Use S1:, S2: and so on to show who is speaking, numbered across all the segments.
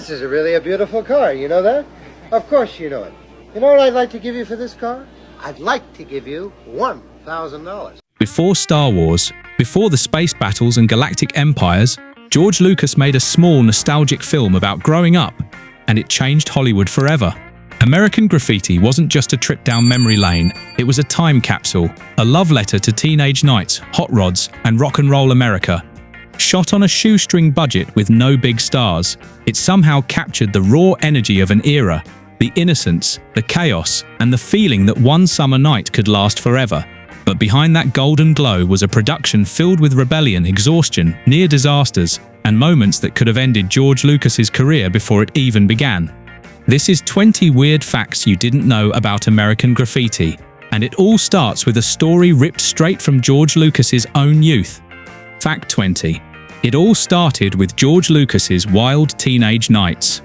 S1: This is really a beautiful car, you know that? Of course you know it. You know what I'd like to give you for this car? I'd like to give you $1,000.
S2: Before Star Wars, before the space battles and galactic empires, George Lucas made a small nostalgic film about growing up, and it changed Hollywood forever. American Graffiti wasn't just a trip down memory lane, it was a time capsule, a love letter to teenage nights, hot rods, and rock and roll America. Shot on a shoestring budget with no big stars, it somehow captured the raw energy of an era, the innocence, the chaos, and the feeling that one summer night could last forever. But behind that golden glow was a production filled with rebellion, exhaustion, near disasters, and moments that could have ended George Lucas's career before it even began. This is 20 weird facts you didn't know about American Graffiti, and it all starts with a story ripped straight from George Lucas's own youth. Fact 20. It all started with George Lucas's wild teenage nights.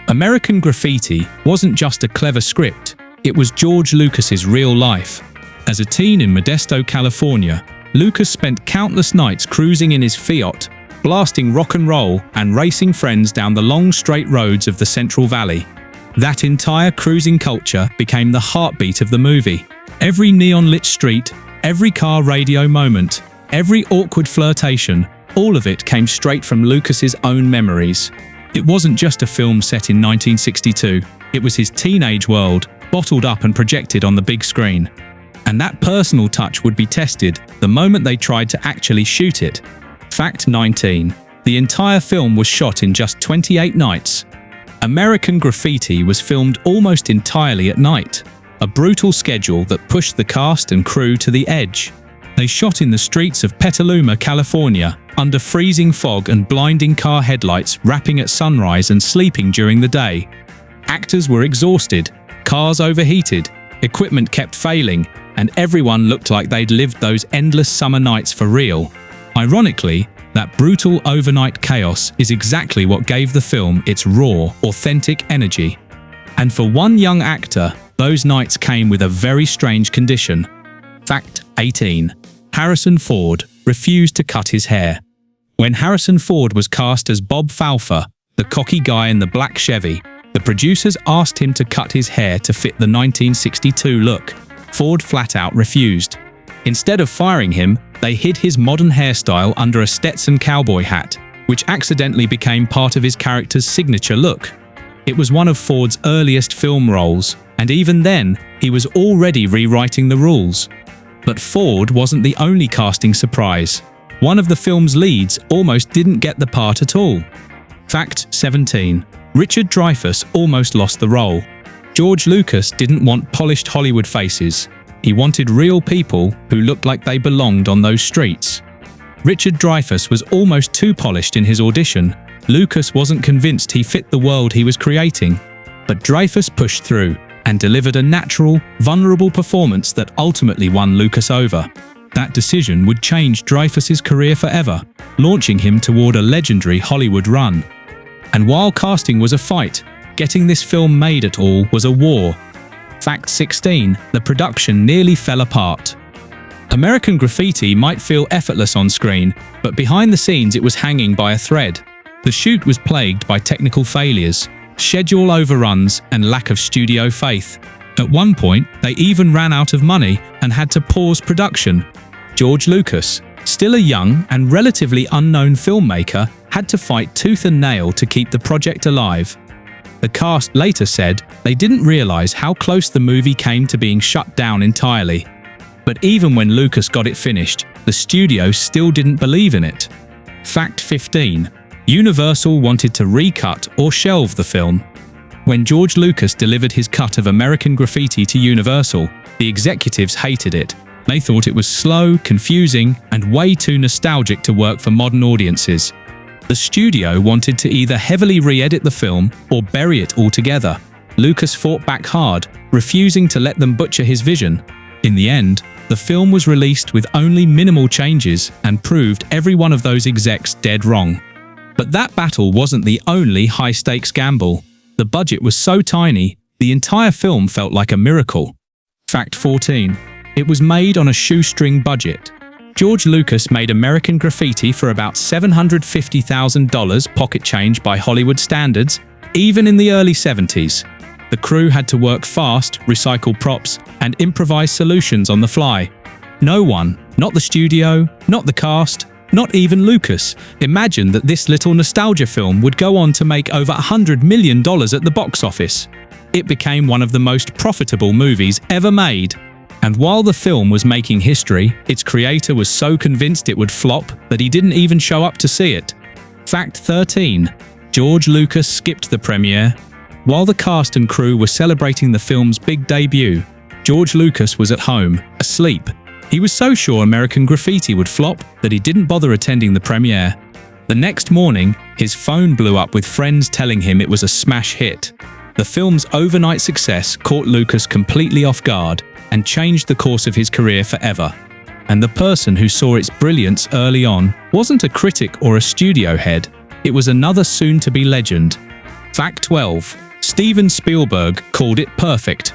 S2: American Graffiti wasn't just a clever script, it was George Lucas's real life. As a teen in Modesto, California, Lucas spent countless nights cruising in his Fiat, blasting rock and roll and racing friends down the long straight roads of the Central Valley. That entire cruising culture became the heartbeat of the movie. Every neon-lit street, every car radio moment, every awkward flirtation, all of it came straight from Lucas's own memories. It wasn't just a film set in 1962, it was his teenage world, bottled up and projected on the big screen. And that personal touch would be tested the moment they tried to actually shoot it. Fact 19. The entire film was shot in just 28 nights. American Graffiti was filmed almost entirely at night, a brutal schedule that pushed the cast and crew to the edge. They shot in the streets of Petaluma, California, under freezing fog and blinding car headlights, rapping at sunrise and sleeping during the day. Actors were exhausted, cars overheated, equipment kept failing, and everyone looked like they'd lived those endless summer nights for real. Ironically, that brutal overnight chaos is exactly what gave the film its raw, authentic energy. And for one young actor, those nights came with a very strange condition. Fact 18. Harrison Ford refused to cut his hair. When Harrison Ford was cast as Bob Falfa, the cocky guy in the black Chevy, the producers asked him to cut his hair to fit the 1962 look. Ford flat out refused. Instead of firing him, they hid his modern hairstyle under a Stetson cowboy hat, which accidentally became part of his character's signature look. It was one of Ford's earliest film roles, and even then, he was already rewriting the rules. But Ford wasn't the only casting surprise. One of the film's leads almost didn't get the part at all. Fact 17. Richard Dreyfuss almost lost the role. George Lucas didn't want polished Hollywood faces. He wanted real people who looked like they belonged on those streets. Richard Dreyfuss was almost too polished in his audition. Lucas wasn't convinced he fit the world he was creating. But Dreyfuss pushed through and delivered a natural, vulnerable performance that ultimately won Lucas over. That decision would change Dreyfuss's career forever, launching him toward a legendary Hollywood run. And while casting was a fight, getting this film made at all was a war. Fact 16. The production nearly fell apart. American Graffiti might feel effortless on screen, but behind the scenes it was hanging by a thread. The shoot was plagued by technical failures, schedule overruns, and lack of studio faith. At one point, they even ran out of money and had to pause production. George Lucas, still a young and relatively unknown filmmaker, had to fight tooth and nail to keep the project alive. The cast later said they didn't realize how close the movie came to being shut down entirely. But even when Lucas got it finished, the studio still didn't believe in it. Fact 15. Universal wanted to recut or shelve the film. When George Lucas delivered his cut of American Graffiti to Universal, the executives hated it. They thought it was slow, confusing, and way too nostalgic to work for modern audiences. The studio wanted to either heavily re-edit the film or bury it altogether. Lucas fought back hard, refusing to let them butcher his vision. In the end, the film was released with only minimal changes and proved every one of those execs dead wrong. But that battle wasn't the only high-stakes gamble. The budget was so tiny, the entire film felt like a miracle. Fact 14. It was made on a shoestring budget. George Lucas made American Graffiti for about $750,000 pocket change by Hollywood standards, Even in the early 70s, the crew had to work fast, recycle props, and improvise solutions on the fly. No one, not the studio, not the cast, not even Lucas, imagined that this little nostalgia film would go on to make over $100 million at the box office. It became one of the most profitable movies ever made. And while the film was making history, its creator was so convinced it would flop that he didn't even show up to see it. Fact 13. George Lucas skipped the premiere. While the cast and crew were celebrating the film's big debut, George Lucas was at home, asleep. He was so sure American Graffiti would flop that he didn't bother attending the premiere. The next morning, his phone blew up with friends telling him it was a smash hit. The film's overnight success caught Lucas completely off guard and changed the course of his career forever. And the person who saw its brilliance early on wasn't a critic or a studio head, it was another soon-to-be legend. Fact 12. Steven Spielberg called it perfect.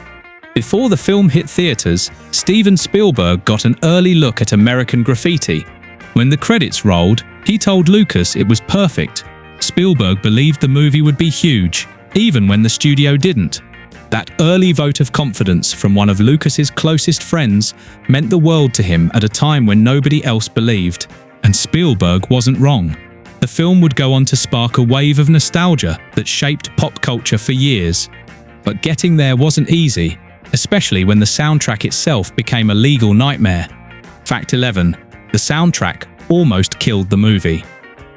S2: Before the film hit theaters, Steven Spielberg got an early look at American Graffiti. When the credits rolled, he told Lucas it was perfect. Spielberg believed the movie would be huge, even when the studio didn't. That early vote of confidence from one of Lucas's closest friends meant the world to him at a time when nobody else believed. And Spielberg wasn't wrong. The film would go on to spark a wave of nostalgia that shaped pop culture for years. But getting there wasn't easy, especially when the soundtrack itself became a legal nightmare. Fact 11. The soundtrack almost killed the movie.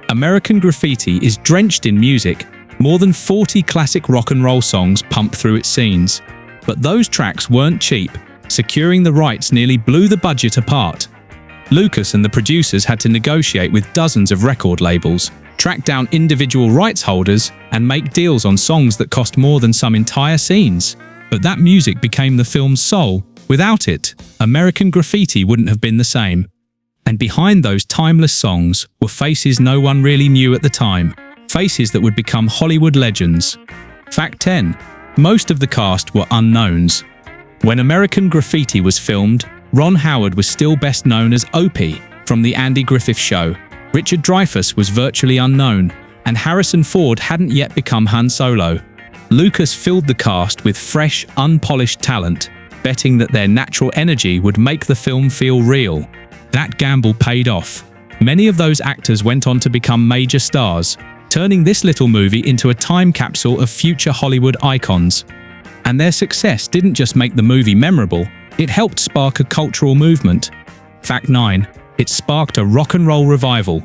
S2: American Graffiti is drenched in music. More than 40 classic rock and roll songs pump through its scenes. But those tracks weren't cheap. Securing the rights nearly blew the budget apart. Lucas and the producers had to negotiate with dozens of record labels, track down individual rights holders, and make deals on songs that cost more than some entire scenes. But that music became the film's soul. Without it, American Graffiti wouldn't have been the same. And behind those timeless songs were faces no one really knew at the time. Faces that would become Hollywood legends. Fact 10. Most of the cast were unknowns. When American Graffiti was filmed, Ron Howard was still best known as Opie from The Andy Griffith Show. Richard Dreyfuss was virtually unknown, and Harrison Ford hadn't yet become Han Solo. Lucas filled the cast with fresh, unpolished talent, betting that their natural energy would make the film feel real. That gamble paid off. Many of those actors went on to become major stars, turning this little movie into a time capsule of future Hollywood icons. And their success didn't just make the movie memorable, it helped spark a cultural movement. Fact 9. It sparked a rock and roll revival.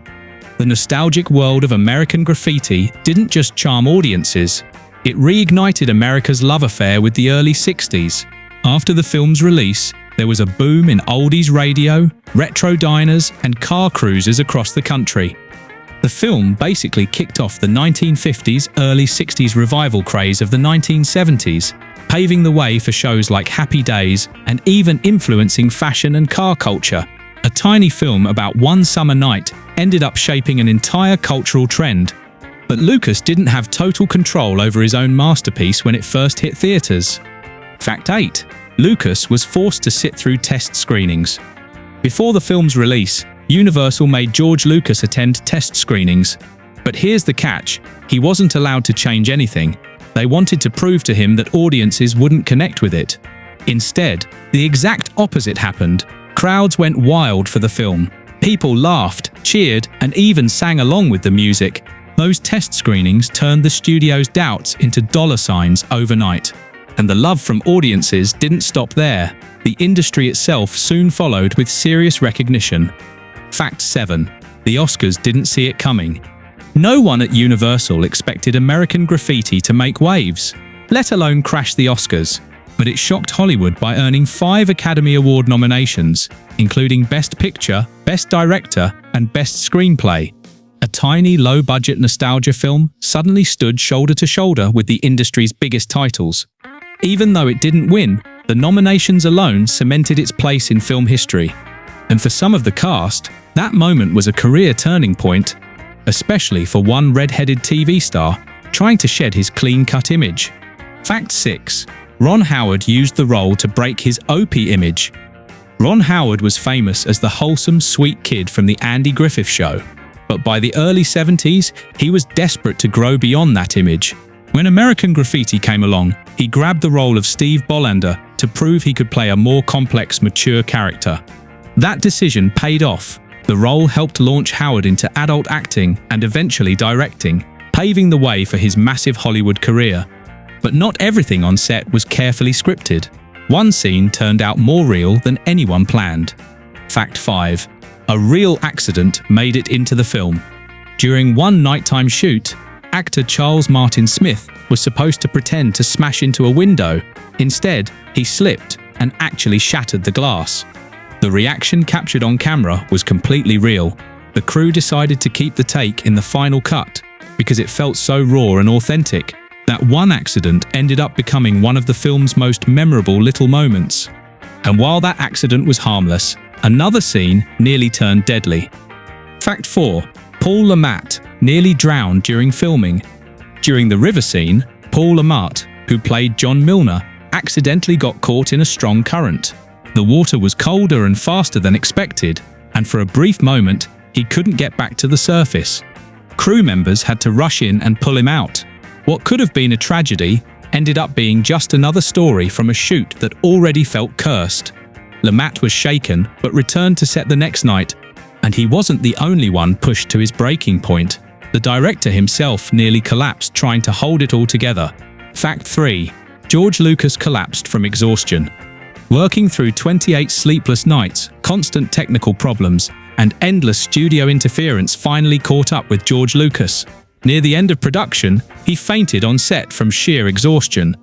S2: The nostalgic world of American Graffiti didn't just charm audiences, it reignited America's love affair with the early 60s. After the film's release, there was a boom in oldies radio, retro diners, and car cruises across the country. The film basically kicked off the 1950s, early 60s revival craze of the 1970s, paving the way for shows like Happy Days and even influencing fashion and car culture. A tiny film about one summer night ended up shaping an entire cultural trend. But Lucas didn't have total control over his own masterpiece when it first hit theaters. Fact 8. Lucas was forced to sit through test screenings. Before the film's release, Universal made George Lucas attend test screenings. But here's the catch, he wasn't allowed to change anything. They wanted to prove to him that audiences wouldn't connect with it. Instead, the exact opposite happened. Crowds went wild for the film. People laughed, cheered, and even sang along with the music. Those test screenings turned the studio's doubts into dollar signs overnight. And the love from audiences didn't stop there. The industry itself soon followed with serious recognition. Fact 7. The Oscars didn't see it coming. No one at Universal expected American Graffiti to make waves, let alone crash the Oscars. But it shocked Hollywood by earning 5 Academy Award nominations, including Best Picture, Best Director, and Best Screenplay. A tiny, low-budget nostalgia film suddenly stood shoulder to shoulder with the industry's biggest titles. Even though it didn't win, the nominations alone cemented its place in film history. And for some of the cast, that moment was a career turning point, especially for one red-headed TV star trying to shed his clean-cut image. Fact 6. Ron Howard used the role to break his Opie image. Ron Howard was famous as the wholesome, sweet kid from The Andy Griffith Show. But by the early 70s, he was desperate to grow beyond that image. When American Graffiti came along, he grabbed the role of Steve Bolander to prove he could play a more complex, mature character. That decision paid off. The role helped launch Howard into adult acting and eventually directing, paving the way for his massive Hollywood career. But not everything on set was carefully scripted. One scene turned out more real than anyone planned. Fact 5. A real accident made it into the film. During one nighttime shoot, actor Charles Martin Smith was supposed to pretend to smash into a window. Instead, he slipped and actually shattered the glass. The reaction captured on camera was completely real. The crew decided to keep the take in the final cut because it felt so raw and authentic. That one accident ended up becoming one of the film's most memorable little moments. And while that accident was harmless, another scene nearly turned deadly. Fact 4. Paul Le Mat nearly drowned during filming. During the river scene, Paul Le Mat, who played John Milner, accidentally got caught in a strong current. The water was colder and faster than expected, and for a brief moment, he couldn't get back to the surface. Crew members had to rush in and pull him out. What could have been a tragedy ended up being just another story from a shoot that already felt cursed. Le Mat was shaken, but returned to set the next night, and he wasn't the only one pushed to his breaking point. The director himself nearly collapsed trying to hold it all together. Fact 3. George Lucas collapsed from exhaustion. Working through 28 sleepless nights, constant technical problems, and endless studio interference finally caught up with George Lucas. Near the end of production, he fainted on set from sheer exhaustion.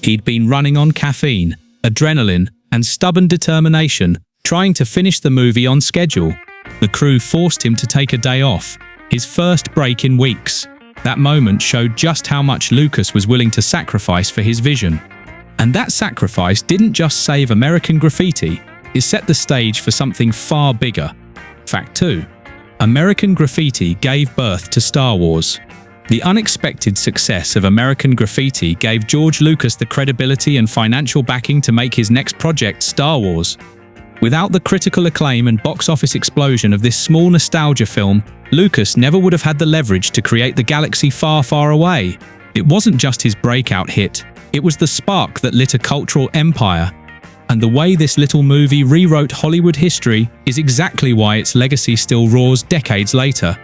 S2: He'd been running on caffeine, adrenaline, and stubborn determination, trying to finish the movie on schedule. The crew forced him to take a day off, his first break in weeks. That moment showed just how much Lucas was willing to sacrifice for his vision. And that sacrifice didn't just save American Graffiti, it set the stage for something far bigger. Fact 2. American Graffiti gave birth to Star Wars. The unexpected success of American Graffiti gave George Lucas the credibility and financial backing to make his next project, Star Wars. Without the critical acclaim and box office explosion of this small nostalgia film, Lucas never would have had the leverage to create the galaxy far, far away. It wasn't just his breakout hit, it was the spark that lit a cultural empire. And the way this little movie rewrote Hollywood history is exactly why its legacy still roars decades later.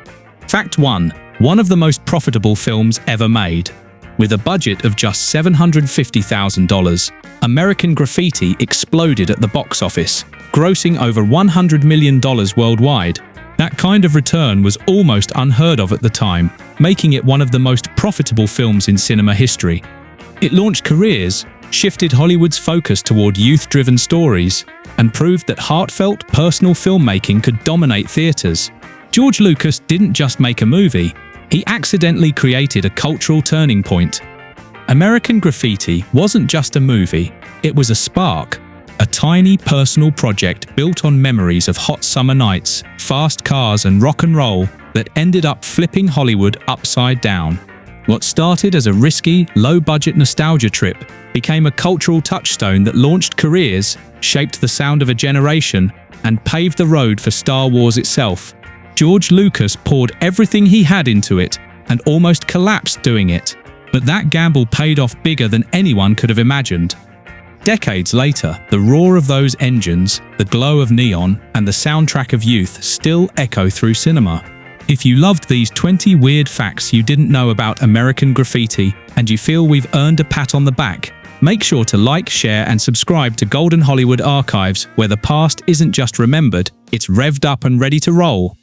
S2: Fact 1. One of the most profitable films ever made. With a budget of just $750,000, American Graffiti exploded at the box office, grossing over $100 million worldwide. That kind of return was almost unheard of at the time, making it one of the most profitable films in cinema history. It launched careers, shifted Hollywood's focus toward youth-driven stories, and proved that heartfelt, personal filmmaking could dominate theaters. George Lucas didn't just make a movie, he accidentally created a cultural turning point. American Graffiti wasn't just a movie, it was a spark. A tiny personal project built on memories of hot summer nights, fast cars and rock and roll that ended up flipping Hollywood upside down. What started as a risky, low-budget nostalgia trip became a cultural touchstone that launched careers, shaped the sound of a generation, and paved the road for Star Wars itself. George Lucas poured everything he had into it and almost collapsed doing it. But that gamble paid off bigger than anyone could have imagined. Decades later, the roar of those engines, the glow of neon, and the soundtrack of youth still echo through cinema. If you loved these 20 weird facts you didn't know about American Graffiti and you feel we've earned a pat on the back, make sure to like, share, and subscribe to Golden Hollywood Archives, where the past isn't just remembered, it's revved up and ready to roll.